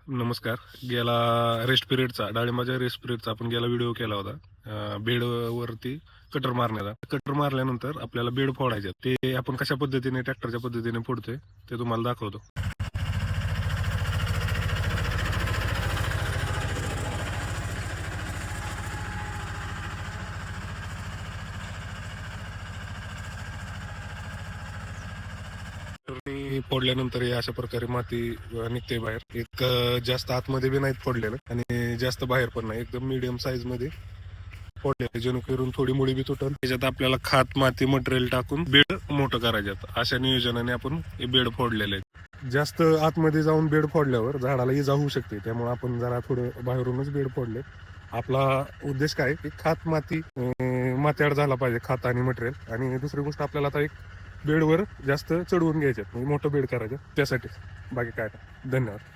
नमस्कार. गेला रेस्ट पिरियडचा डाळिंबाच्या रेस्ट पिरियडचा आपण गेला व्हिडिओ केला होता बेडवरती कटर मारण्याचा. कटर मारल्यानंतर आपल्याला बेड फोडायचे. ते आपण कशा पद्धतीने ट्रॅक्टरच्या पद्धतीने फोडतोय ते तुम्हाला दाखवतो. फोडल्यानंतर हे अशा प्रकारे माती निघते बाहेर. एक जास्त आतमध्ये बी नाहीत फोडलेलं आणि जास्त बाहेर पण नाही, एकदम मीडियम साईज मध्ये फोडले, जेणेकरून थोडी मुळी बी तुटल. त्याच्यात आपल्याला खात माती मटेरियल टाकून बेड मोठं करायचं. अशा नियोजनाने आपण हे बेड फोडलेले आहेत. जास्त आतमध्ये जाऊन बेड फोडल्यावर झाडाला इजा होऊ शकते, त्यामुळे आपण जरा थोडं बाहेरूनच बेड फोडले. आपला उद्देश काय की खात माती मात्याड झाला पाहिजे, खात आणि मटेरियल. आणि दुसरी गोष्ट आपल्याला आता एक बेडवर जास्त चढवून घ्यायच्यात, म्हणजे मोठं बेड करायचं त्यासाठी. बाकी काय नाही. धन्यवाद.